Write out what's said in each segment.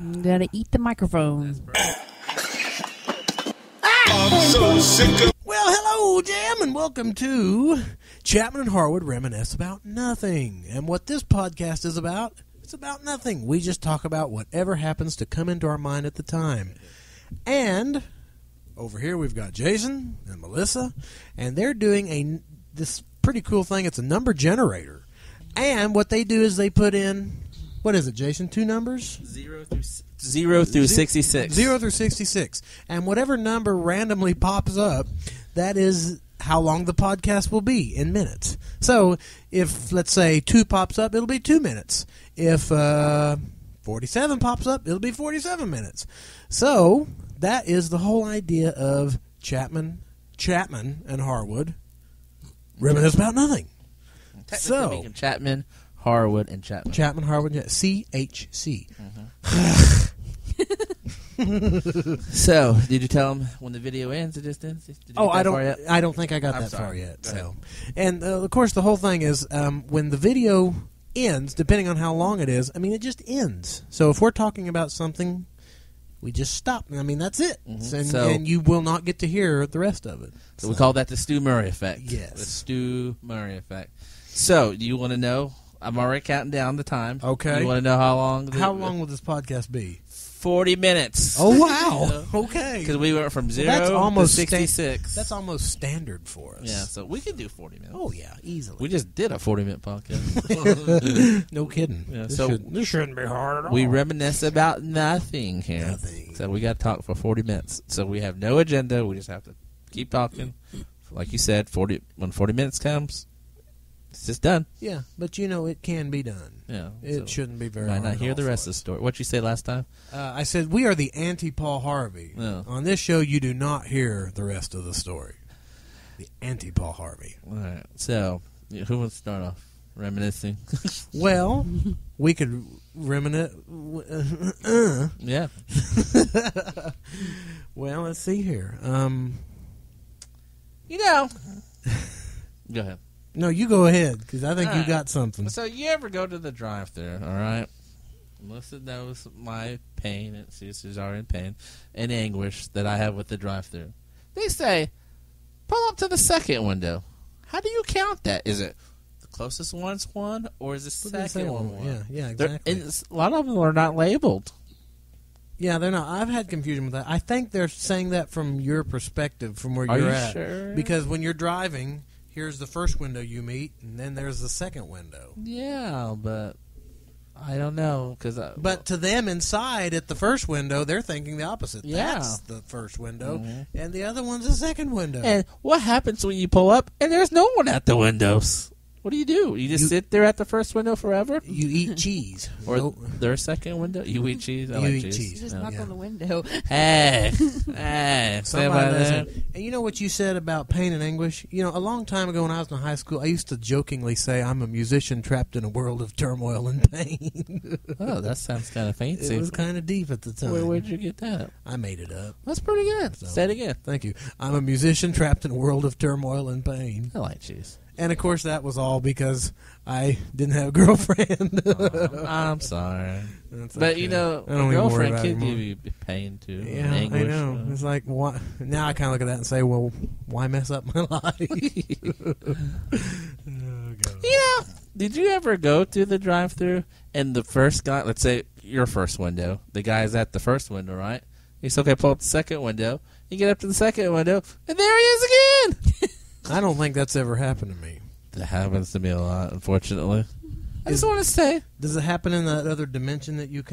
You gotta eat the microphone. I'm so sick of... Well, hello, Jam, and welcome to Chapman and Harwood Reminisce About Nothing. And what this podcast is about, it's about nothing. We just talk about whatever happens to come into our mind at the time. And over here we've got Jason and Melissa, and they're doing this pretty cool thing. It's a number generator. And what they do is they put in, what is it, Jason? 2 numbers? 0 through 66. 0 through 66. And whatever number randomly pops up, that is how long the podcast will be in minutes. So if, let's say, 2 pops up, it'll be 2 minutes. If 47 pops up, it'll be 47 minutes. So that is the whole idea of Chapman and Harwood Reminisce About Nothing. So Chapman, Harwood, and Chapman. Chapman, Harwood, CHC. So, did you tell them when the video ends? It just ends. Did you I don't think I got that far yet. So, and of course, the whole thing is when the video ends, depending on how long it is. I mean, it just ends. So, if we're talking about something, we just stop. I mean, that's it. And you will not get to hear the rest of it. So we call that the Stu Murray effect. Yes, the Stu Murray effect. So, do you want to know? I'm already counting down the time. Okay. You want to know how long? How long will this podcast be? 40 minutes. Oh, wow. Okay. Because we went from 0 to 66. That's almost standard for us. Yeah, so we can do 40 minutes. Oh, yeah, easily. We just did a 40-minute podcast. No kidding. Yeah, This shouldn't be hard at all. We reminisce about nothing here. Nothing. So we got to talk for 40 minutes. So we have no agenda. We just have to keep talking. Like you said, when 40 minutes comes, it's just done. Yeah, but it can be done. Yeah, it shouldn't be very hard. Might not hear the rest of the us. story. What'd you say last time? I said we are the anti-Paul Harvey. No. On this show, you do not hear the rest of the story. The anti-Paul Harvey. All right. So, who wants to start off? Reminiscing. Well, we could reminisce. Yeah. Well, let's see here. Go ahead. No, you go ahead, because I think you got something. So, you ever go to the drive-thru, all right? Melissa knows my pain, and she's already in pain, and anguish that I have with the drive-thru. They say, pull up to the second window. How do you count that? Is it the closest one's one, or is the second one? Yeah, exactly. And a lot of them are not labeled. Yeah, they're not. I've had confusion with that. I think they're saying that from your perspective, from where you're at. Sure? Because when you're driving, here's the first window you meet, and then there's the second window. Yeah, but I don't know. But to them inside at the first window, they're thinking the opposite. Yeah. That's the first window, and the other one's the second window. And what happens when you pull up and there's no one at the windows? What do? You just sit there at the first window forever? You eat cheese. Or their second window? You eat cheese? I you like eat cheese. cheese. Just knock on the window. Hey. Somebody listen. And you know what you said about pain and anguish? A long time ago when I was in high school, I used to jokingly say I'm a musician trapped in a world of turmoil and pain. Oh, that sounds kind of fancy. It was kind of deep at the time. Where'd you get that? I made it up. That's pretty good. So, say it again. Thank you. I'm a musician trapped in a world of turmoil and pain. I like cheese. And, of course, that was all because I didn't have a girlfriend. I'm sorry. That's but, okay. A girlfriend can give you pain, too. Yeah, anguish, I know. It's like, what? Now I kind of look at that and say, well, why mess up my life? Oh, God. Did you ever go to the drive-thru and the first guy, let's say your first window, the guy's at the first window, right? He's okay, pull up the second window. You get up to the second window, and there he is again. I don't think that's ever happened to me. That happens to me a lot, unfortunately. I just want to say. Does it happen in that other dimension that you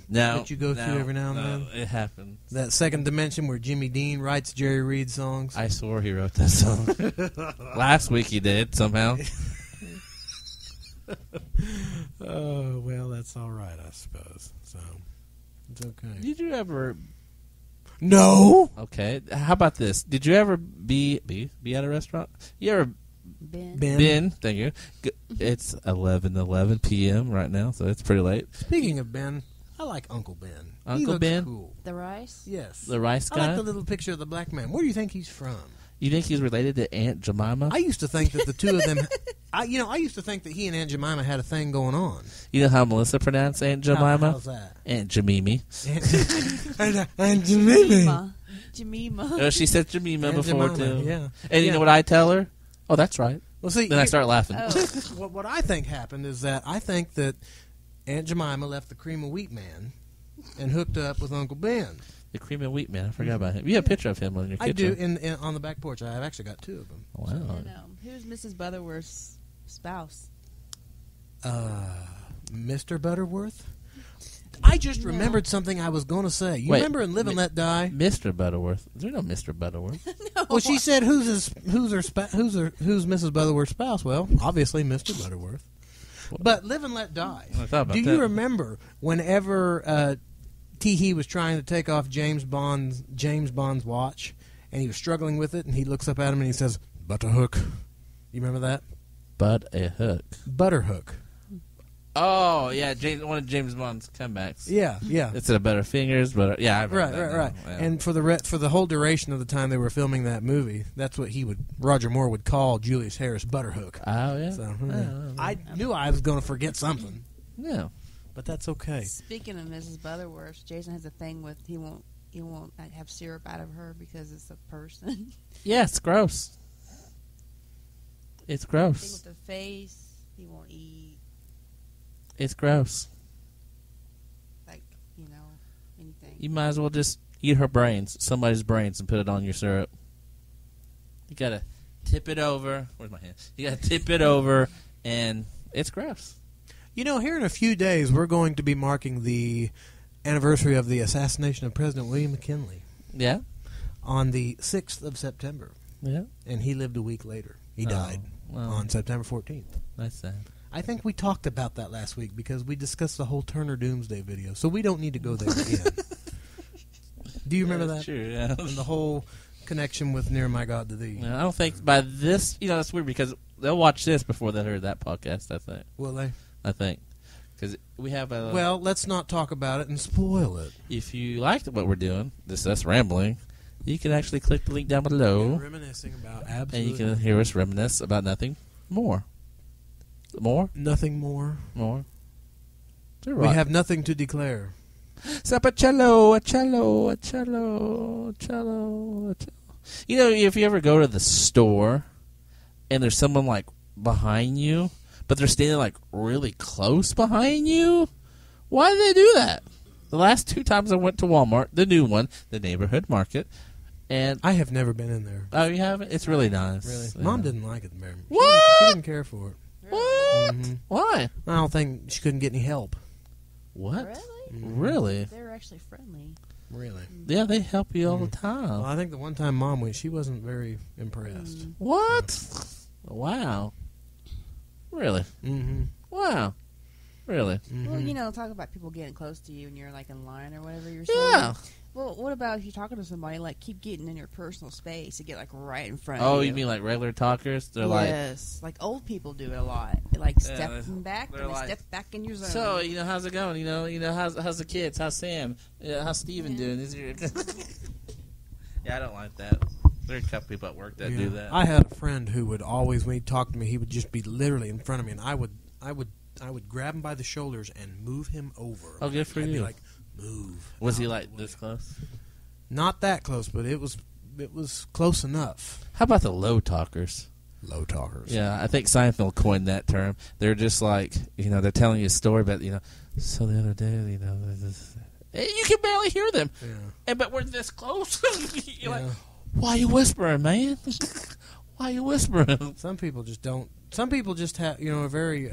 that you go through every now and then? It happens. That second dimension where Jimmy Dean writes Jerry Reed songs? I swore he wrote that song. Last week he did, somehow. Oh, well, that's all right, I suppose. So, it's okay. Did you ever... No! Okay, how about this? Did you ever be at a restaurant? You ever... Ben, thank you. It's 11:11 p.m. right now, so it's pretty late. Speaking of Ben, I like Uncle Ben. Uncle Ben? Cool. The rice? Yes. The rice guy? I like the little picture of the black man. Where do you think he's from? You think he's related to Aunt Jemima? I used to think that the two of them, I used to think that he and Aunt Jemima had a thing going on. You know how Melissa pronounced Aunt Jemima? How's that? Aunt Jemimi. Aunt Jemima. Jemima. Oh, she said Jemima Aunt before, Jemima, too. yeah. And you know what I tell her? Oh, that's right. Well, see, Then I start laughing. what I think happened is that I think that Aunt Jemima left the cream of wheat man and hooked up with Uncle Ben. The cream and wheat man. I forgot about him. You have a picture of him on your kitchen. I do in on the back porch. I've actually got two of them. Wow. And, who's Mrs. Butterworth's spouse? Mr. Butterworth. I just remembered something I was going to say. You remember in Live and Let Die? Mr. Butterworth. Is there no Mr. Butterworth? No. Well, she said, "Who's Mrs. Butterworth's spouse?" Well, obviously, Mr. Butterworth. But Live and Let Die. I thought about Do that. you remember whenever Tee was trying to take off James Bond's watch, and he was struggling with it, and he looks up at him and he says, "Butterhook." You remember that? But a hook. Butterhook. Oh, yeah, one of James Bond's comebacks. Yeah, yeah. It's a better fingers, but yeah, I remember that Right. now. Yeah. And for the whole duration of the time they were filming that movie, that's what Roger Moore would call Julius Harris Butterhook. Oh, yeah. So, Oh, I knew I was going to forget something, yeah. but that's okay. Speaking of Mrs. Butterworth, Jason has a thing with he won't have syrup out of her because it's a person. Yeah, it's gross. It's Thing gross. with the face, he won't eat. It's gross. Like anything. You might as well just eat her brains, somebody's brains, and put it on your syrup. You gotta tip it over. Where's my hand? You gotta tip it over, and it's gross. Here in a few days, we're going to be marking the anniversary of the assassination of President William McKinley Yeah? on the 6th of September, Yeah? and he lived a week later. He died well. on September 14th. That's sad. I think we talked about that last week because we discussed the whole Turner Doomsday video, so we don't need to go there again. Do you remember that? True, yeah. And the whole connection with Near My God to Thee. I don't think by this, that's weird because they'll watch this before they heard that podcast, I think. Will they? I think. Because we have a... Well, let's not talk about it and spoil it. If you liked what we're doing, this us rambling, you can actually click the link down below, Reminiscing about and you absolutely can hear us reminisce about nothing more. nothing more. More. We have nothing to declare. Sapacello, a cello, a cello, a cello, a cello. If you ever go to the store and there's someone like behind you, but they're standing like really close behind you, why do they do that? The last 2 times I went to Walmart, the new one, the neighborhood market, and I have never been in there. oh, you haven't? It's really nice. Really? Yeah. Mom didn't like it very much. What? She didn't care for it. What? Mhm. Why? I don't think she couldn't get any help. What? Really? Really? They're actually friendly. Really? Yeah, they help you all the time. Well, I think the one time Mom went, she wasn't very impressed. What? Wow. Really? Mm-hmm. Wow. Really? Well, talk about people getting close to you and you're like in line or whatever you're saying. Yeah. Well, what about if you're talking to somebody, like keep getting in your personal space and get like right in front of Oh, you? you mean like regular talkers? They're yes, like old people do it a lot. Like stepping back they're and they like, step back in your zone. So, how's it going? How's the kids? How's Sam? How's Steven doing? Yeah, I don't like that. There are a couple people at work that do that. I had a friend who would always, when he talked to me, he would just be literally in front of me, and I would grab him by the shoulders and move him over. Oh, good for I'd you. Be like, move. Was he like this close? Not that close, but it was close enough. How about the low talkers? Low talkers. Yeah, I think Seinfeld coined that term. They're just like, they're telling you a story, but, so the other day, you can barely hear them. Yeah. But we're this close. You're like, Yeah. why are you whispering, man? Why are you whispering? Some people just don't. Some people just have, a very.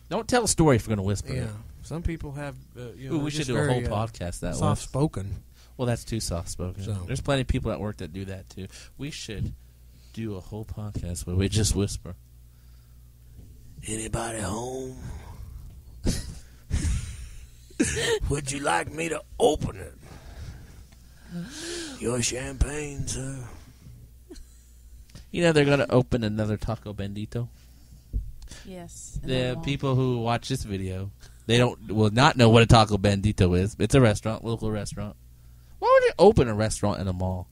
Don't tell a story if you're going to whisper. Yeah. Some people have. Ooh, we should do a whole podcast that way. Soft spoken. Well, that's too soft spoken. So. There's plenty of people at work that do that too. We should do a whole podcast where we just whisper. Anybody home? Would you like me to open it? Your champagne, sir. They're going to open another Taco Bendito. yes. and they The won't. people who watch this video, will not know what a Taco Bendito is. It's a restaurant, local restaurant. Why would you open a restaurant in a mall?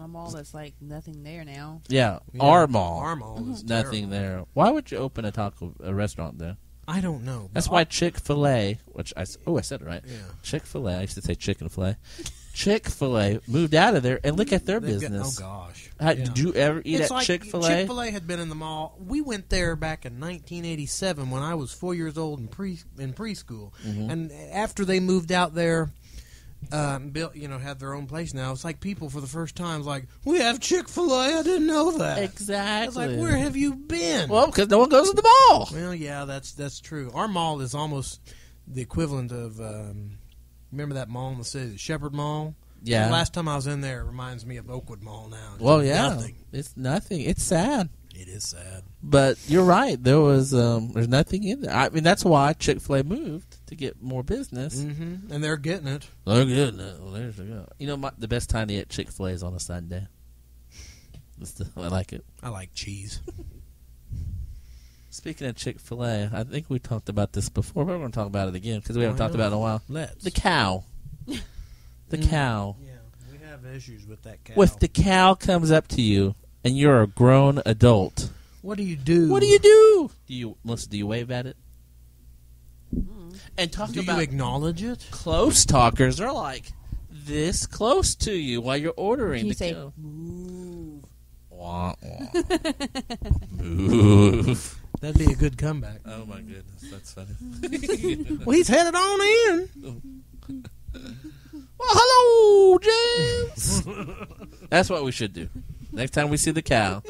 a mall that's like nothing there now. Yeah, Yeah. our mall. Our mall is Nothing terrible. there. Why would you open a restaurant there? I don't know. That's why Chick-fil-A, which I said it right. Yeah. Chick-fil-A, I used to say Chicken-fil-A. Chick-fil-A moved out of there, and look at their They've business. oh gosh. Did you ever eat It's at like Chick-fil-A? Chick-fil-A had been in the mall. We went there back in 1987 when I was 4 years old in preschool. Mm-hmm. And after they moved out there, built, had their own place now. It's like people for the first time like, we have Chick-fil-A. I didn't know that. Exactly. I was like, where have you been? Well, because no one goes to the mall. Well, yeah, that's true. Our mall is almost the equivalent of remember that mall in the city, the Shepherd Mall. Yeah. The last time I was in there, it reminds me of Oakwood Mall now. It's Well, yeah. nothing. It's nothing. It's sad. It is sad. But you're right. There's nothing in there. I mean, that's why Chick-fil-A moved to get more business. Mm-hmm. And they're getting it. They're getting it. Well, there's the go. The best time to eat Chick-fil-A is on a Sunday. I like it. I like cheese. Speaking of Chick-fil-A, I think we talked about this before, but we're going to talk about it again because we haven't talked about it in a while. Let's. The cow. The cow. Yeah, we have issues with that cow. If the cow comes up to you and you're a grown adult, what do you do? what do you do? Melissa, do you wave at it? And talk Do about you acknowledge it? close talkers are like this close to you while you're ordering. Can you the say, cow. move? Wah, wah. Move. That'd be a good comeback. Oh my goodness, that's funny. Well, he's headed on in. Well, hello, James. That's what we should do. Next time we see the cow,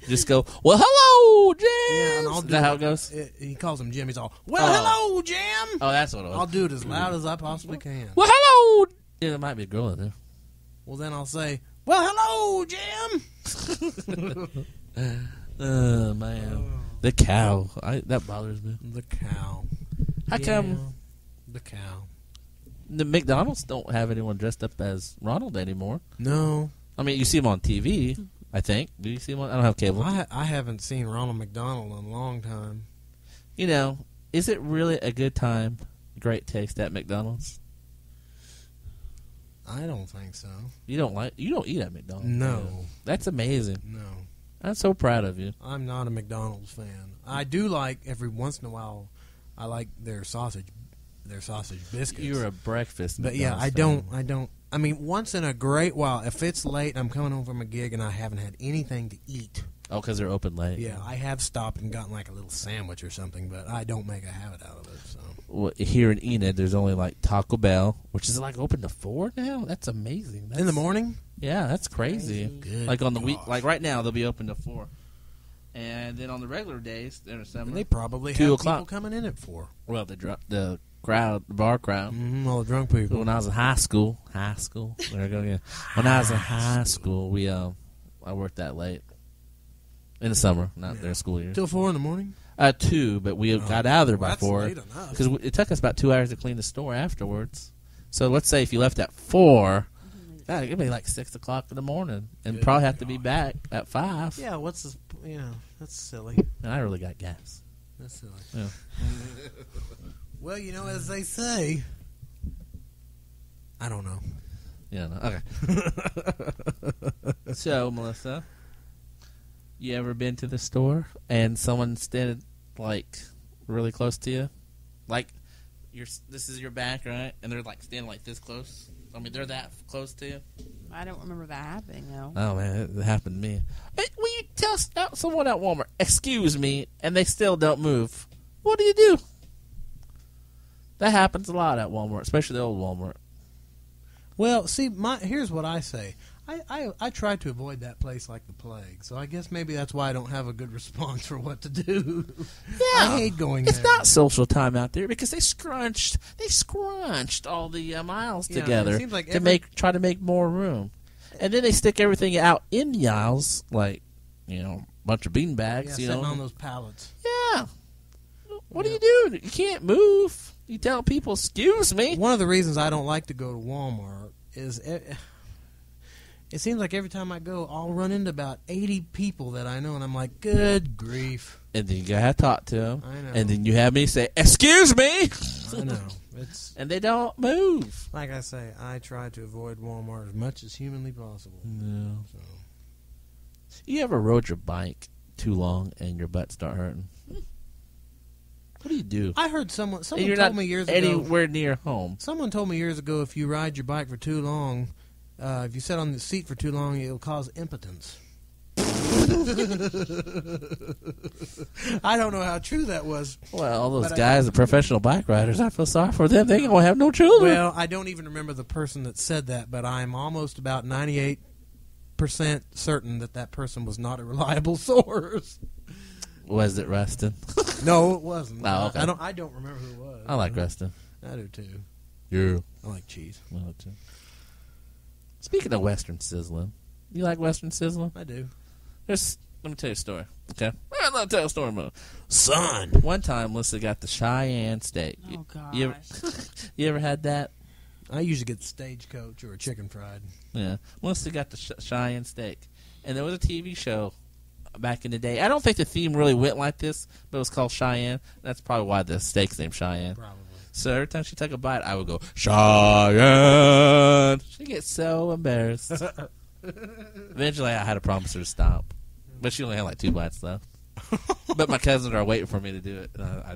just go, well, hello, James. Yeah, and I'll Is do that how it. it goes? He calls him Jim. He's all, well, Oh. hello, Jim. Oh, that's what it was. I'll do it as loud as I possibly can. Well, hello. Yeah, there might be a girl in there. Well, then I'll say, well, hello, Jim. Oh, man. The cow. That bothers me. The cow. How come The cow. the McDonald's don't have anyone dressed up as Ronald anymore? No. I mean, you see him on TV, I think. Do you see him on? I don't have cable. I haven't seen Ronald McDonald in a long time. Is it really a good time, great taste at McDonald's? I don't think so. You don't eat at McDonald's. No. do you? That's amazing. No. I'm so proud of you. I'm not a McDonald's fan. I do like, every once in a while, I like their sausage biscuits. You're a breakfast. But yeah, McDonald's I don't. I mean, once in a great while, if it's late and I'm coming home from a gig and I haven't had anything to eat, Oh, because they're open late. yeah, I have stopped and gotten like a little sandwich or something, but I don't make a habit out of it. So Well, here in Enid, there's only like Taco Bell, which is like open to 4 now. That's amazing. in the morning, Yeah, that's crazy. Good Like on the week, gosh. like right now, they'll be open to 4. And then on the regular days, there's and some. they probably 2 have o'clock. people coming in at 4. Well, the bar crowd. All the drunk people. When I was in high school, there we go again. When I was in high school, I worked that late in the summer, not their school year. Till 4 in the morning. 2, but we got out of there by That's 4 late enough. because it took us about 2 hours to clean the store afterwards. So let's say if you left at 4, it'd be like 6 o'clock in the morning, and Good probably have to be gosh. back at 5. Yeah, what's this? That's silly. And I really got gas. That's silly. Yeah. Well, as they say, I don't know. Yeah. No. Okay. So, Melissa, you ever been to the store and someone standing like really close to you, like this is your back, right? And they're like standing like this close. I mean, they're that close to you. I don't remember that happening, though. Oh man, it happened to me. Hey, when you tell someone at Walmart, "Excuse me," and they still don't move, what do you do? That happens a lot at Walmart, especially the old Walmart. Well, see, here's what I say. I try to avoid that place like the plague, so I guess maybe that's why I don't have a good response for what to do. Yeah, I hate going It's there. not social time out there because they scrunched all the aisles Yeah, together it seems like to try to make more room, and then they stick everything out in the aisles like a bunch of bean bags. sitting on those pallets. Yeah. What do you do? You can't move. You tell people, "Excuse me." One of the reasons I don't like to go to Walmart is it seems like every time I go, I'll run into about 80 people that I know, and I'm like, good grief. And then you gotta talk to them. I know. And then you have me say, "Excuse me." I know. It's and they don't move. like I say, I try to avoid Walmart as much as humanly possible. No. So. You ever rode your bike too long and your butt start hurting? What do you do? I heard someone And you're told not me years ago. anywhere near home. Someone told me years ago if you ride your bike for too long, if you sit on the seat for too long, it'll cause impotence. I don't know how true that was. Well, all those But guys are professional bike riders. I feel sorry for them. They gonna have no children. Well, I don't even remember the person that said that, but I'm almost about 98% certain that person was not a reliable source. Was it Rustin? No, it wasn't. Oh, okay. I don't remember who it was. I like Rustin. I do too. Yeah. I like cheese. I like too. Speaking of Western sizzling, you like Western sizzling? I do. Let me tell you a story. Okay. All right, let me tell you a story, Mo. Son. One time, Melissa got the Cheyenne steak. Oh gosh. You ever had that? I usually get stagecoach or a chicken fried. Yeah. Melissa got the Cheyenne steak. And there was a TV show back in the day. I don't think the theme really went like this, but it was called Cheyenne. That's probably why the steak's named Cheyenne. Probably. So every time she took a bite, I would go, Cheyenne. She'd get so embarrassed. Eventually, I had to promise her to stop. But she only had like 2 bites left. But my cousins are waiting for me to do it.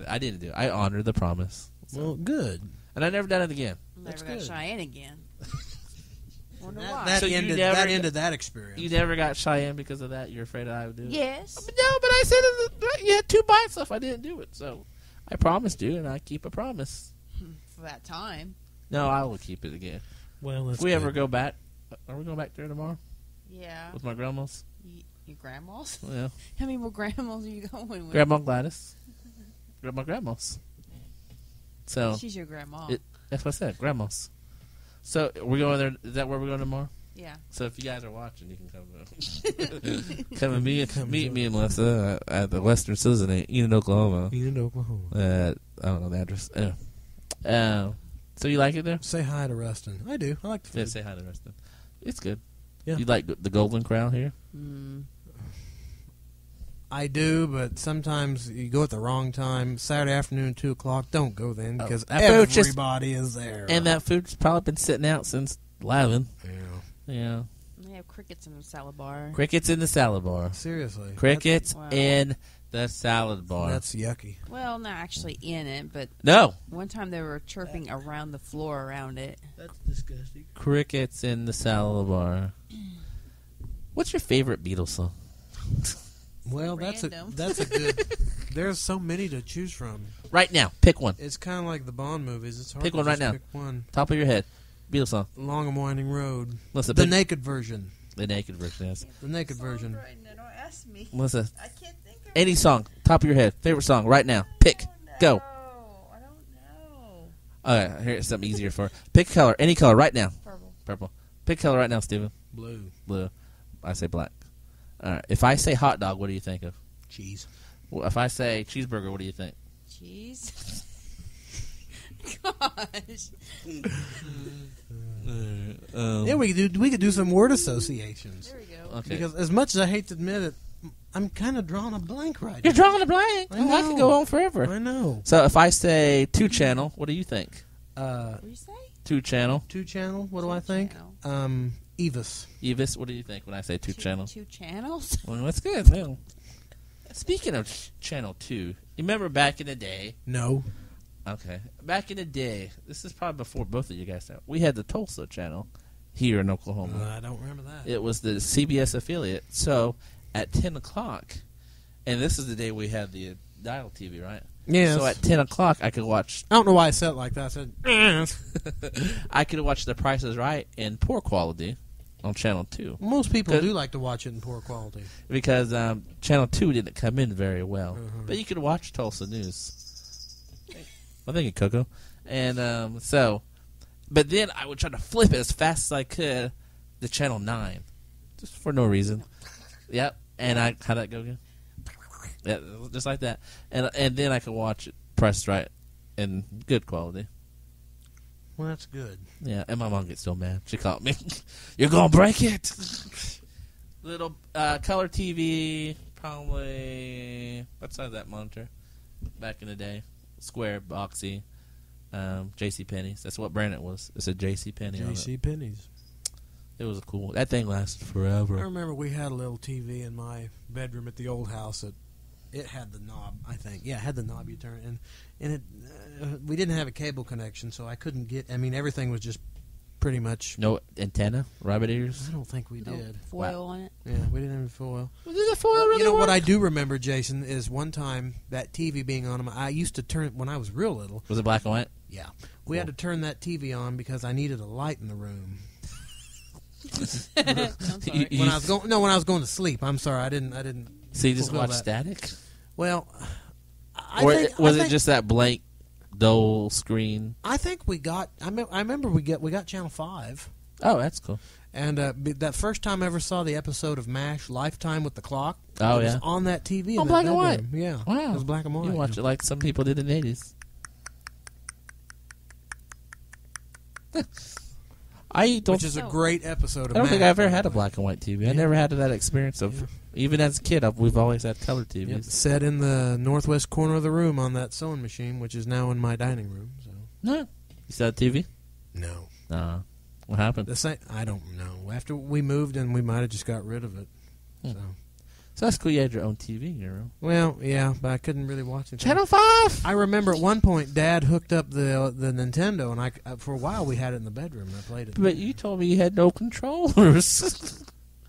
I didn't do it. I honored the promise. Well, good. And I never done it again. That's Never got good. Cheyenne again. Wonder why. That So you ended never- that experience. You never got Cheyenne because of that? You're afraid I would do it? Yes. No, but I said you had 2 bites left. I didn't do it. So I promised you, and I keep a promise. For that time. No, I will keep it again. Well, that's If we good. ever go back, are we going back there tomorrow Yeah. with my grandmas? Your grandmas? Yeah. How many more grandmas are you going with? Grandma Gladys. Grandmas. So She's your grandma. that's what I said, grandmas. So we're going there. Is that where we're going tomorrow? yeah. So if you guys are watching, you can come and meet me and Melissa at the Western Citizen in Enid, Oklahoma. Enid, Oklahoma. I don't know the address. So you like it there? Say hi to Rustin. I do. I like the food. Yeah, say hi to Rustin. It's good. Yeah. You like the Golden Crown here? Mm. I do, but sometimes you go at the wrong time. Saturday afternoon, 2 o'clock. Don't go then because that food just- everybody is there. And that food's probably been sitting out since 11. Yeah. Yeah. They have crickets in the salad bar. Crickets in the salad bar. Seriously. Crickets Wow. in the salad bar. That's yucky. Well, not actually in it, but No. one time they were chirping around the floor around it. That's disgusting. Crickets in the salad bar. What's your favorite Beatles song? Well, Random. that's a good. There's so many to choose from. Right now. Pick one. It's kind of like the Bond movies. It's hard Pick to one right just now. Pick one. Top of your head. Beatles song. Long and Winding Road. Melissa, The pick naked version. the naked version. Yes. The naked version. Don't ask me. Melissa, I can't think of any song. Top of your head. Favorite song right now. Pick. Go. I don't know. Okay, here's something easier for her. Pick a color. Any color right now. Purple. Purple. Pick a color right now, Steven. Blue. Blue. I say black. All right. If I say hot dog, what do you think of? Cheese. Well, if I say cheeseburger, what do you think? Cheese. Gosh. Yeah, we could do some word associations. There we go. Okay. Because as much as I hate to admit it, I'm kind of drawing a blank right You're now. drawing a blank. I Oh, I know. could go on forever. I know. So if I say 2-channel, what do you think? What do you say? 2-channel. 2-channel. What do I think? Channel. Evis. Evis, what do you think when I say 2-channel? Two channels? Well, that's good. Yeah. Speaking of channel 2, you remember back in the day? No. Okay. Back in the day, this is probably before both of you guys out. We had the Tulsa channel here in Oklahoma. I don't remember that. It was the CBS affiliate. So at 10 o'clock, and this is the day we had the dial TV, right? Yes. So at 10 o'clock, I could watch. I don't know why I said it like that. I said, I could watch The Price is Right in poor quality on Channel 2 most people Good. do like to watch it in poor quality. because Channel 2 didn't come in very well. Mhm. But you could watch Tulsa News. I think it Coco. And but then I would try to flip it as fast as I could to Channel 9 just for no reason. Yep. And how'd that go again? Yeah, just like that. And then I could watch it pressed right in good quality. Well, that's good. Yeah, and my mom gets so mad. She called me. You're going to break it. Little color TV, probably, what size is that monitor? Back in the day. Square, boxy. J.C. Penney's. That's what brand it was. It said J.C. Penney on it. J.C. Penney's. It was cool. That thing lasted forever. I remember we had a little TV in my bedroom at the old house. It had the knob, I think. Yeah, it had the knob you turn. And it we didn't have a cable connection, so I couldn't get... I mean, everything was just pretty much... No antenna? Rabbit ears? I don't think we No did. foil on it. Yeah, we didn't have foil. Did the foil really You know work? what I do remember, Jason, is one time that TV being on. I used to turn when I was real little. Was it black and white? Yeah, we had to turn that TV on because I needed a light in the room. I'm sorry. When I was going to sleep. I'm sorry, I didn't. So you just fulfill watched that. static? Well, Or was it just that blank, dull screen? I think we got. I remember we got Channel 5. Oh, that's cool. And that first time I ever saw the episode of MASH, Lifetime with the Clock, Oh, it was yeah. on that TV. Oh, in black that and white. bedroom. Yeah, Wow. it was black and white. You watch it like some people did in the 80s. I don't Which is a great episode of I don't think MASH, I ever by had the a way. black and white TV. I Yeah. never had that experience of, even as a kid, we've always had color TVs. Yep, set in the northwest corner of the room on that sewing machine, which is now in my dining room. So No. You still had TV? no, What happened? the same. I don't know. After we moved, and we might have just got rid of it. Hmm. So So that's cool. You had your own TV in your room. well, yeah, but I couldn't really watch it. Channel 5! I remember at one point, Dad hooked up the Nintendo, and I for a while we had it in the bedroom, and I played it. But you told me you had no controllers.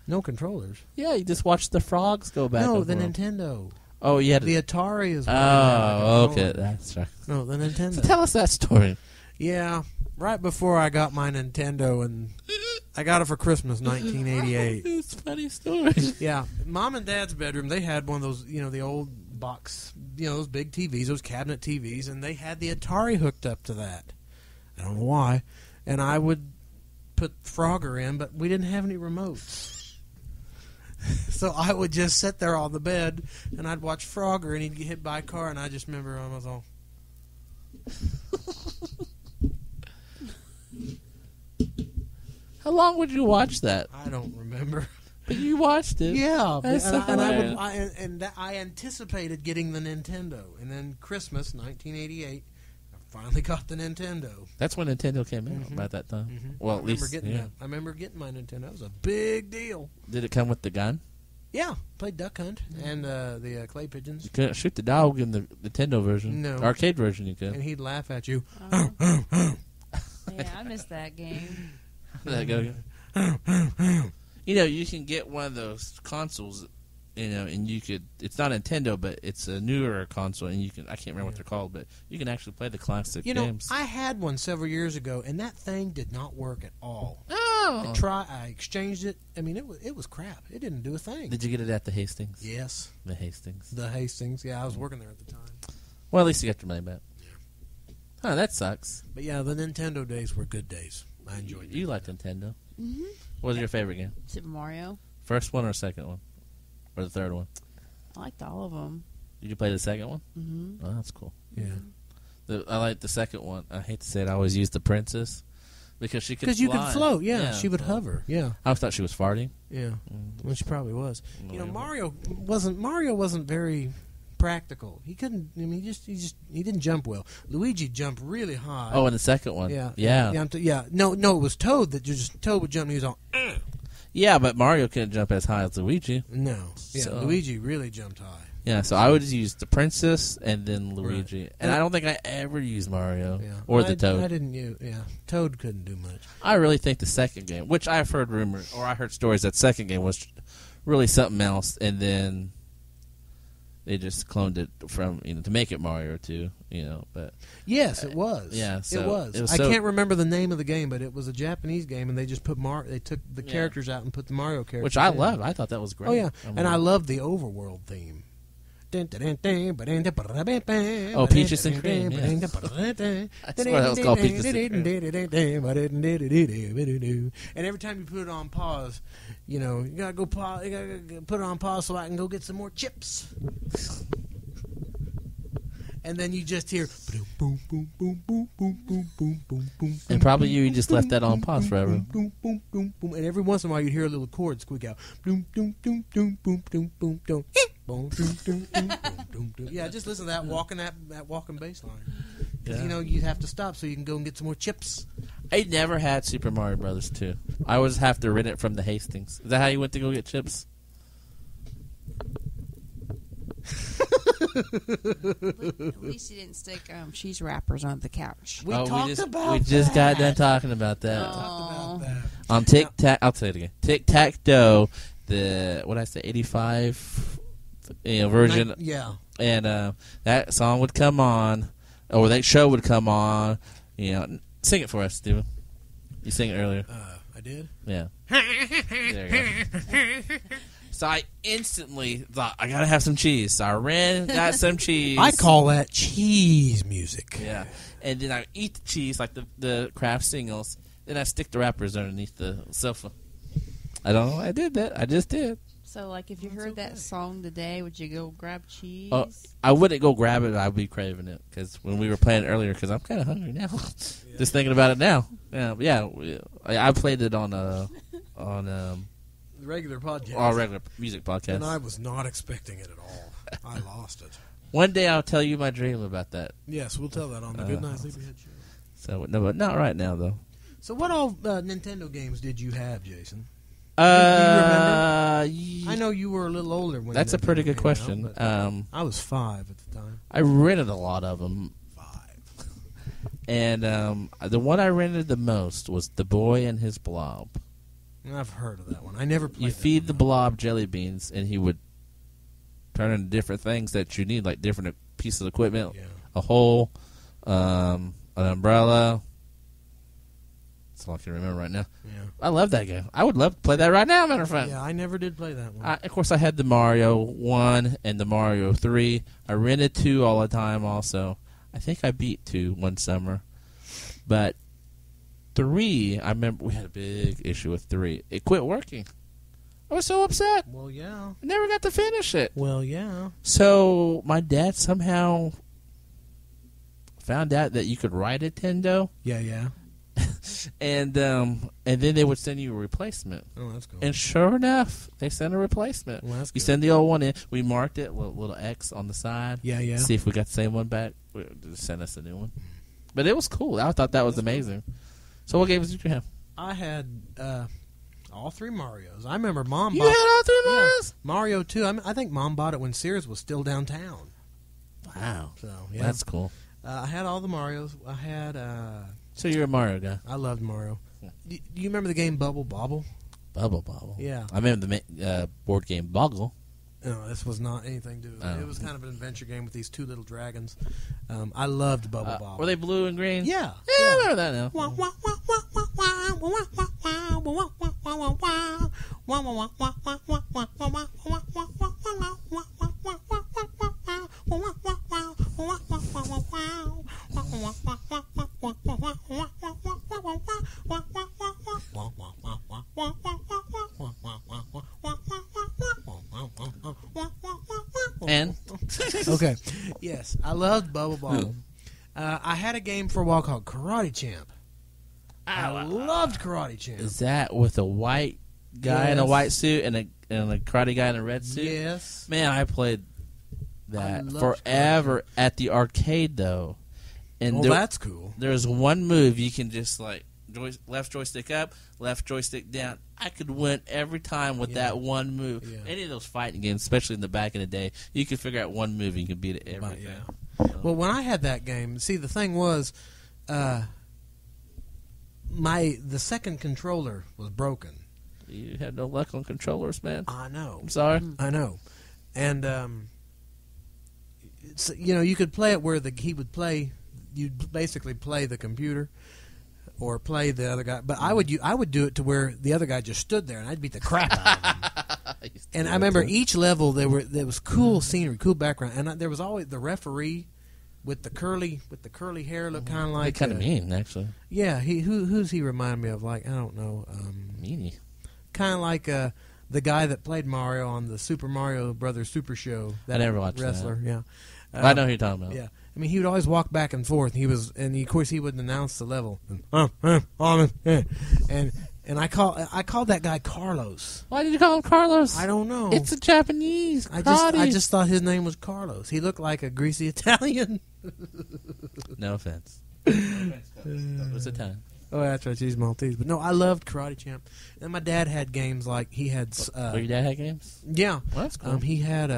No controllers. Yeah, you just watched the frogs go back. No, and the forth. Nintendo. Oh, you had The Atari is. what I Oh, had. okay. That's right. No, the Nintendo. So tell us that story. Yeah, right before I got my Nintendo, and I got it for Christmas, 1988. It's a funny story. Yeah, Mom and Dad's bedroom, they had one of those, the old box, those big TVs, those cabinet TVs, and they had the Atari hooked up to that. I don't know why. And I would put Frogger in, but we didn't have any remotes. So I would just sit there on the bed, and I'd watch Frogger, and he'd get hit by a car, and I just remember I was all... How long would you watch that? I don't remember. But you watched it. Yeah, That's so and I anticipated getting the Nintendo, and then Christmas 1988, I finally got the Nintendo. That's when Nintendo came out. Mhm. About that time. Mhm. Well, I at remember least getting yeah. that. I remember getting my Nintendo. That was a big deal. Did it come with the gun? Yeah, played Duck Hunt and the clay pigeons, You couldn't shoot the dog in the Nintendo version. No. Arcade version you could. and he'd laugh at you. Yeah, I missed that game. That go. You can get one of those consoles, and you could. It's not Nintendo, but it's a newer console, and you can. I can't remember what they're called, but you can actually play the classic games. I had one several years ago, and that thing did not work at all. Oh. I exchanged it. I mean, it was crap. It didn't do a thing. Did you get it at the Hastings? Yes, The Hastings. the Hastings. Yeah, I was working there at the time. Well, at least you got your money back. Huh, that sucks. But yeah, the Nintendo days were good days. I enjoyed them. You liked Nintendo. Mm-hmm. What was your favorite game? Super Mario. First one or second one? Or the third one? I liked all of them. Did you play the second one? Mm-hmm. Oh, that's cool. Yeah. I like the second one. I hate to say it, I always used the princess because she could Because you could fly. float, yeah. She would hover, yeah. I always thought she was farting. Yeah. Well, she probably was. Whatever. Mario wasn't very practical. He couldn't. I mean, he didn't jump well. Luigi jumped really high. Oh, and the second one. yeah, Yeah. yeah. No, it was Toad that Toad would jump. And he was all. Yeah, but Mario couldn't jump as high as Luigi. No, yeah. So- Luigi really jumped high. Yeah, so I would use the princess and then Luigi. Right. And I don't think I ever used Mario Yeah, or the I Toad. didn't use. Yeah, Toad couldn't do much. I really think the second game, which I've heard rumors, or I heard stories that second game was really something else, and then they just cloned it from to make it Mario 2, but Yes, it was. yeah, so it was. it was I so- can't remember the name of the game, but it was a Japanese game, and they just put They took the Yeah. characters out and put the Mario characters. which I in. loved. I thought that was great. Oh yeah, I'm and I like- love the overworld theme. Oh, Peaches and Cream, yeah. I swear that was called Peaches and And every time you put it on pause, you gotta go pause. You gotta put it on pause so I can go get some more chips. And then you just hear boom, boom, boom, boom, boom, boom, boom, boom, boom, boom. And probably you just left that on pause forever. Boom, boom, boom, boom. And every once in a while you'd hear a little chord squeak out. Boom, boom, boom, boom, boom, boom, boom, boom. Boom, boom, boom, boom, boom, boom. Yeah, just listen to that walking bass line. 'Cause, Yeah. you have to stop so you can go and get some more chips. I never had Super Mario Brothers 2. I always have to rent it from the Hastings. Is that how you went to go get chips? At least you didn't stick cheese wrappers on the couch. We talked about We just that. got done talking about that. Oh. On Tic Tac, I'll say it again. Tic Tac Toe, the what I say, 85 version, Yeah. and that song would come on, or that show would come on. Sing it for us, Steven. You sang it earlier. I did. Yeah. There you go. So I instantly thought, I gotta have some cheese. So I ran, got some cheese. I call that cheese music. Yeah. And then I eat the cheese like the Kraft singles. Then I stick the wrappers underneath the sofa. I don't know why I did that. I just did. So, like, if you heard that song today, would you go grab cheese? Oh, I wouldn't go grab it. I'd be craving it because when we were playing it earlier, because I'm kind of hungry now. Just thinking about it now. Yeah. I played it on The regular podcast. our regular music podcast. And I was not expecting it at all. I lost it. One day I'll tell you my dream about that. Yes, we'll tell that on the Good Night Sleepyhead show. So no, but not right now though. So what all Nintendo games did you have, Jason? I I know you were a little older when That's a Nintendo pretty good came question. out, but I was 5 at the time. I rented a lot of them. 5. And the one I rented the most was The Boy and His Blob. I've heard of that one. I never played You that feed the one. blob jelly beans, and he would turn into different things that you need, like different pieces of equipment, Yeah. a hole, an umbrella. That's all I can remember right now. Yeah. I love that game. I would love to play that right now, matter of fact. Yeah, I never did play that one. Of course, I had the Mario 1 and the Mario 3. I rented 2 all the time also. I think I beat 2 one summer. But 3, I remember we had a big issue with 3. It quit working. I was so upset. Well, yeah. I never got to finish it. Well, yeah. So my dad somehow found out that you could write Nintendo, Yeah. and then they would send you a replacement. Oh, that's cool. And sure enough, they sent a replacement. Well, that's You good. send the old one in. We marked it with a little X on the side. Yeah. See if we got the same one back. Just send us a new one. But it was cool. I thought that was amazing. So what games did you have? I had all 3 Marios. I remember Mom You bought had all 3 yeah, Marios? Mario 2. I think Mom bought it when Sears was still downtown. Wow. So, yeah. That's cool. I had all the Marios. I had So you're a Mario guy. I loved Mario. Yeah. Do you remember the game Bubble Bobble? Bubble. Yeah. I remember the board game Boggle. No, this was not anything to do with it. Oh. It was kind of an adventure game with these 2 little dragons. I loved Bubble Bobble. Were they blue and green? Yeah. Yeah, I remember that now. And? Okay. Yes, I loved Bubble Bobble. I had a game for a while called Karate Champ. I loved Karate Champ. Is that with a white guy in a Yes. white suit and a karate guy in a red suit? Yes. Man, I played I that loved forever at the arcade, though. And Well, that's cool. there's one move you can just like left joystick up, left joystick down. I could win every time with Yeah. that one move. Yeah. Any of those fighting games, especially in the back in the day, you could figure out one move and you could beat it every Yeah. time. Well, when I had that game, see, the thing was, the second controller was broken. You had no luck on controllers, man. I know. I'm sorry. I know. And you could play it where he would play. You'd basically play the computer or play the other guy. But I would do it to where the other guy just stood there and I'd beat the crap out of him. And I remember each level there was cool scenery, cool background, and there was always the referee with the curly hair, looked kind of like kind of mean, actually. Yeah, who's he remind me of? Like, I don't know. Meanie. Kind of like the guy that played Mario on the Super Mario Brothers Super Show. That I never watched wrestler. that. Yeah, I know who you're talking about. Yeah, I mean he would always walk back and forth. Of course he wouldn't announce the level. And I called that guy Carlos. Why did you call him Carlos? I don't know. It's a Japanese. I just thought his name was Carlos. He looked like a greasy Italian. No offense. It was a time. Oh, that's right. She's Maltese. But no, I loved Karate Champ. And my dad had games like he had. Your dad had games? Yeah. Well, that's cool. He had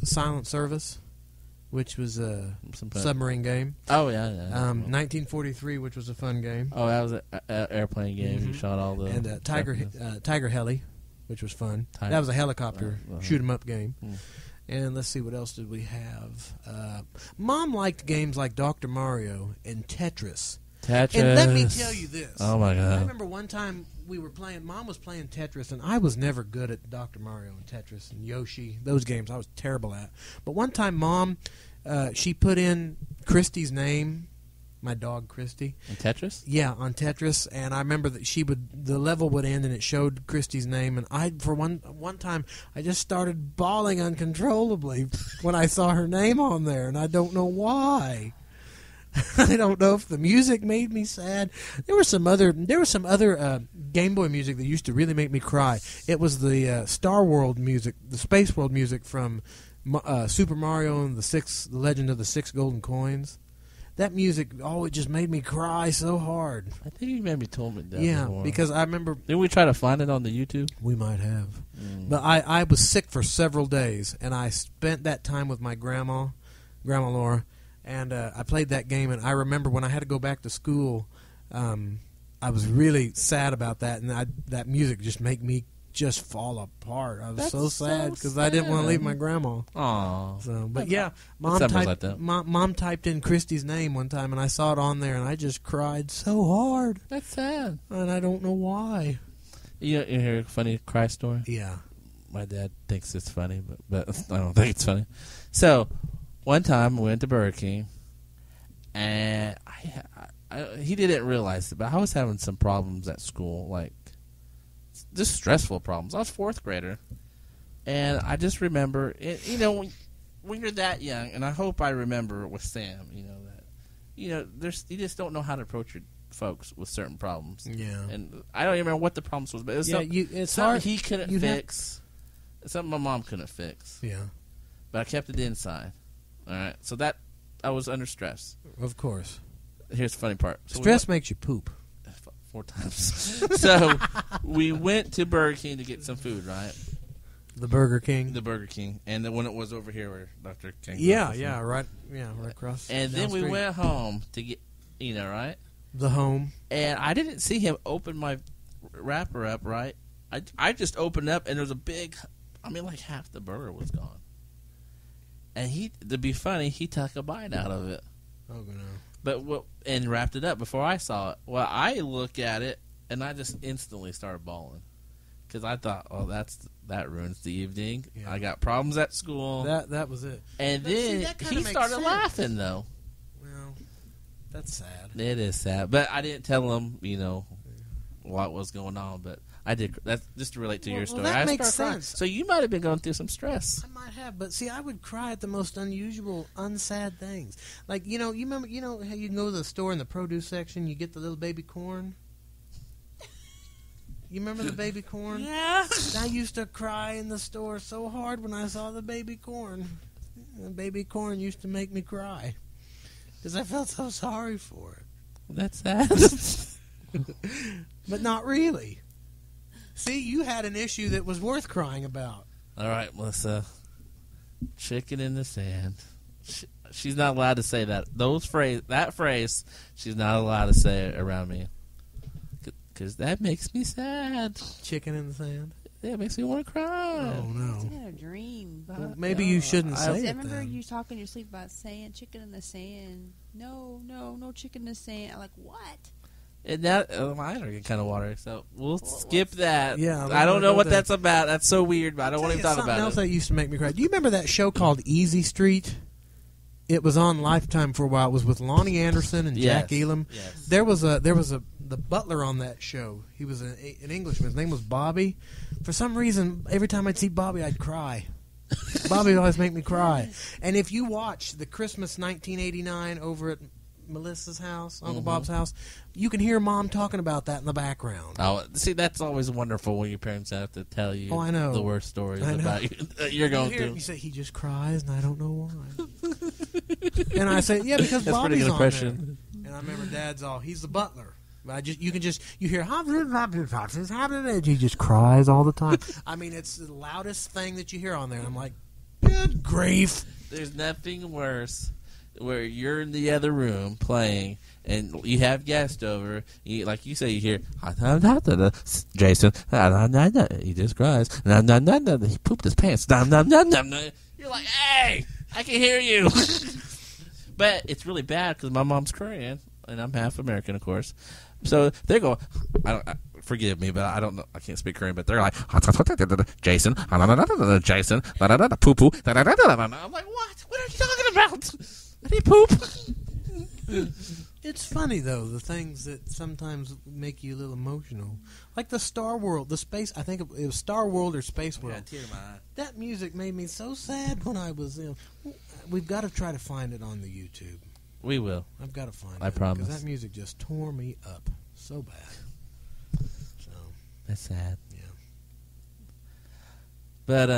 Silent Service, which was a submarine game. Oh, yeah. 1943, which was a fun game. Oh, that was an airplane game. You shot all the... And Tiger Heli, which was fun. Tiger. That was a helicopter shoot-'em-up game. Hmm. And let's see, what else did we have? Mom liked games like Dr. Mario and Tetris. Tetris. And let me tell you this. Oh, my God. I remember one time Mom was playing Tetris, and I was never good at Dr. Mario and Tetris and Yoshi. Those games I was terrible at. But one time, Mom, she put in Christy's name, my dog Christy. On Tetris? Yeah, on Tetris. And I remember that the level would end, and it showed Christy's name. And for one time, I just started bawling uncontrollably when I saw her name on there, and I don't know why. I don't know if the music made me sad. There was some other Game Boy music that used to really make me cry. It was the Star World music, the Space World music from Super Mario and the Legend of the Six Golden Coins. That music always just made me cry so hard. I think you maybe told me that. Yeah, before. because I remember. Didn't we try to find it on the YouTube? We might have. But I was sick for several days, and I spent that time with my Grandma Laura. And I played that game, and I remember when I had to go back to school, I was really sad about that, and that music just made me just fall apart. I was That's so sad because so I didn't want to sad. leave my grandma. Aw. So, but yeah, Mom typed in Christy's name one time, and I saw it on there, and I just cried so hard, That's sad. and I don't know why. You hear a funny cry story? Yeah. My dad thinks it's funny, but I don't think it's funny. So, one time we went to Burger King, and he didn't realize it, but I was having some problems at school, like just stressful problems. I was fourth grader, and I just remember, when you're that young, and I hope I remember with Sam, you just don't know how to approach your folks with certain problems. Yeah. And I don't even remember what the problems was, but it was it's something hard. he couldn't fix. Something my mom couldn't fix. Yeah. But I kept it inside. All right, so that I was under stress. Of course. Here's the funny part. So Stress makes you poop. 4 times. So we went to Burger King to get some food, right? The Burger King. The Burger King, and then when it was over here where Dr. King. Right across. And then we went home to get, right? The home. And I didn't see him open my wrapper up, right? I just opened up, and there was a big, like half the burger was gone. And to be funny, he took a bite out of it. Oh no! But and wrapped it up before I saw it. Well, I look at it and I just instantly started bawling because I thought, "Oh, that ruins the evening. Yeah. I got problems at school." That was it. And then he started laughing though. Well, that's sad. It is sad, but I didn't tell him, what was going on, but. I did. That's just to relate to your story. That makes sense. So you might have been going through some stress. I might have, but see, I would cry at the most unusual, unsad things. Like you remember, how you can go to the store in the produce section, you get the little baby corn. You remember the baby corn? Yeah. I used to cry in the store so hard when I saw the baby corn. The baby corn used to make me cry because I felt so sorry for it. That's sad. But not really. See, you had an issue that was worth crying about. All right, Melissa. Chicken in the sand. She's not allowed to say that. That phrase, she's not allowed to say it around me. Because that makes me sad. Chicken in the sand? Yeah, it makes me want to cry. Oh, no. I had a dream. Well, maybe you shouldn't say it. I remember then. you talking in your sleep about saying chicken in the sand. No chicken in the sand. I'm like, what? And that my eyes are getting kind of watery, so we'll skip that. Yeah, I don't know what that's about. That's so weird, but I don't want to talk about it. Something else that used to make me cry. Do you remember that show called Easy Street? It was on Lifetime for a while. It was with Lonnie Anderson and Jack Elam. Yes. There was the butler on that show. He was an Englishman. His name was Bobby. For some reason, every time I'd see Bobby, I'd cry. Bobby would always make me cry. And if you watch the Christmas 1989 over at Melissa's house, Uncle Bob's house, you can hear Mom talking about that in the background. Oh, see, that's always wonderful when your parents have to tell you I know. the worst stories about you that you're going through. You say he just cries, and I don't know why. And I say, yeah, because That's a pretty Bobby's good on there. impression. And I remember Dad's all, he's the butler. You hear, he just cries all the time. I mean, it's the loudest thing that you hear on there. I'm like, good grief. There's nothing worse where you're in the other room playing and you have guests over. Like you say, you hear, Jason, he just cries. He pooped his pants. You're like, hey, I can hear you. But it's really bad because my mom's Korean and I'm half American, of course. So they're going, forgive me, but I don't know. I can't speak Korean, but they're like, Jason, Jason, poo poo. I'm like, what? What are you talking about? Did he poop? It's funny, though, the things that sometimes make you a little emotional. Like the Star World, the space, I think it was Star World or Space World. Yeah, tear in my eye. That music made me so sad when I was in. We've got to try to find it on the YouTube. We will. I've got to find it. I promise. Because that music just tore me up so bad. So That's sad. yeah. But,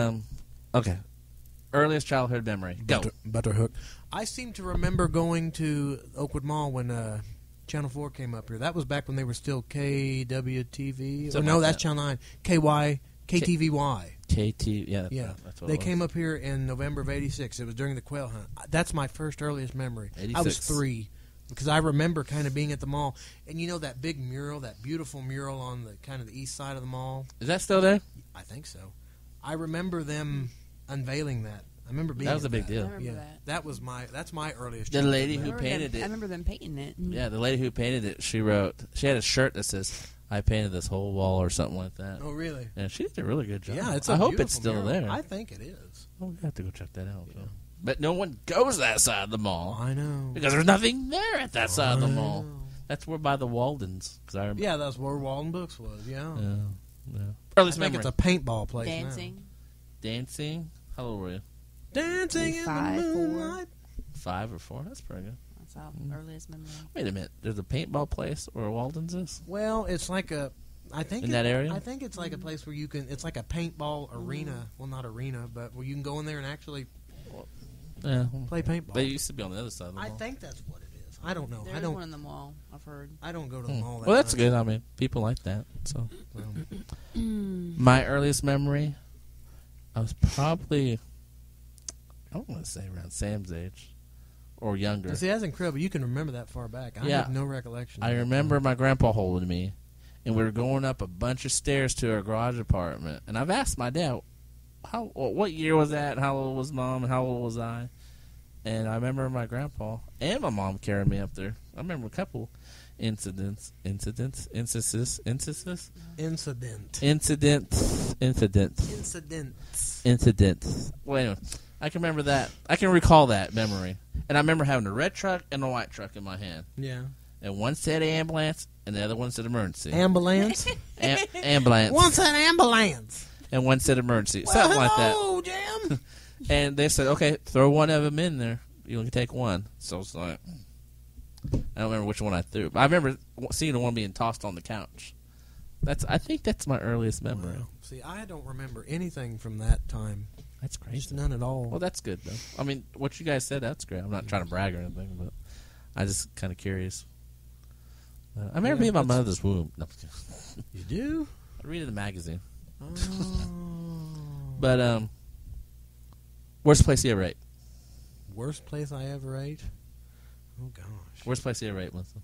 okay. Earliest childhood memory. Go. Butterhook. I seem to remember going to Oakwood Mall when Channel 4 came up here. That was back when they were still KWTV. Something No, like that's that. Channel 9. KTVY. KT, yeah. Yeah. That's what They it was. came up here in November of 86. It was during the quail hunt. That's my first earliest memory. 86. I was 3 because I remember kind of being at the mall. And you know that big mural, that beautiful mural on the kind of the east side of the mall? Is that still there? I think so. I remember them unveiling that. I remember being That was at a big I deal. remember Yeah, that. that's my earliest. The childhood lady memory. who painted I it. remember them painting it. Yeah, the lady who painted it, she had a shirt that says, I painted this whole wall or something like that. Oh, really? Yeah, she did a really good job. Yeah, it's. I A hope it's beautiful still mural. there. I think it is. Oh, we have to go check that out. Though. But no one goes that side of the mall I know. because there's nothing there at that side of the I mall. know. That's where by the Waldens. Cause I remember, Yeah, that's where Walden Books was. Yeah. yeah. I Earliest think memory. it's a paintball place now. Dancing. Dancing. How old were you? Dancing in the 5, 4. moonlight. 5 or 4. That's pretty good. That's our earliest memory. Wait a minute. There's a paintball place where Waldens is? Well, it's like a. I think In that area? I think it's like a place where you can. It's like a paintball arena. Well, not arena, but where you can go in there and actually Yeah. play paintball. They used to be on the other side of the mall. I think that's what it is. I don't know. There's I don't. one in the mall, I've heard. I don't go to the mall. That Well, that's much. good. I mean, people like that. So, Well, my earliest memory, I was probably, I don't want to say around Sam's age or younger. see, that's incredible. You can remember that far back. I Yeah. have no recollection. I of that. remember my grandpa holding me, and we were going up a bunch of stairs to our garage apartment. And I've asked my dad, what year was that? How old was Mom? And how old was I? And I remember my grandpa and my mom carrying me up there. I remember a couple incidents. Incident. Well, anyway, I can remember that. I can recall that memory. And I remember having a red truck and a white truck in my hand. Yeah. And one said ambulance, and the other one said emergency. Ambulance. Ambulance. One said ambulance. And one said emergency. Something like that. Oh, Jim. And they said, okay, throw one of them in there. You can take one. So it's like, I don't remember which one I threw. But I remember seeing the one being tossed on the couch. I think that's my earliest memory. Wow. See, I don't remember anything from that time. That's Just crazy. none at all. Well, that's good, though. I mean, what you guys said, that's great. I'm not trying to brag or anything, but I just kind of curious. I remember being in my that's- mother's womb. No, I'm just kidding. You do? I read it in the magazine. Oh. But, worst place you ever ate? Worst place I ever ate? Oh, gosh. Worst place you ever ate, Melissa?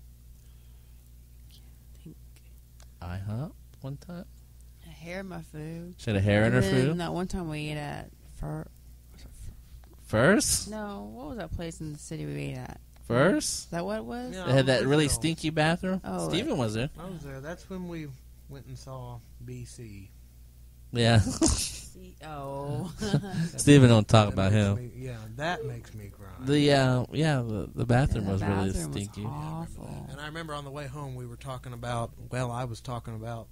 think IHOP one time? a hair in my food. She had a hair in her And then, food? No, one time we ate at First? No, what was that place in the city we ate at? First? Is that what it was? Yeah. They had that really Original. stinky bathroom? Oh, Steven was there. I was there. That's when we went and saw BC. Yeah. Oh. Steven don't talk That about makes him. me- yeah, that makes me cry. The bathroom Yeah, was the really bathroom was stinky. awful. And I remember on the way home we were talking about, I was talking about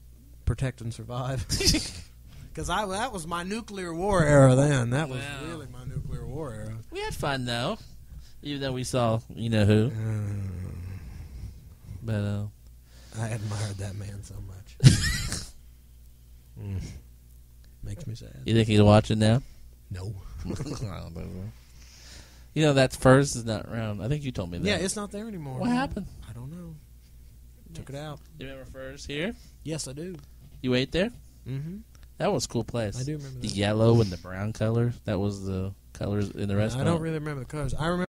Protect and Survive. Because that was my nuclear war era then. That was Wow. really my nuclear war era. We had fun though, even though we saw you know who. But I admired that man so much. Makes me sad. you think he's watching now? No. I don't know. You know that Furs is not around. I think you told me that. Yeah, it's not there anymore. What happened? I don't know. Took it out. You remember Furs here? Yes, I do. You ate there? Mm-hmm. That was a cool place. I do remember the that. yellow and the brown color. That was the colors in the restaurant. I don't really remember the colors. I remember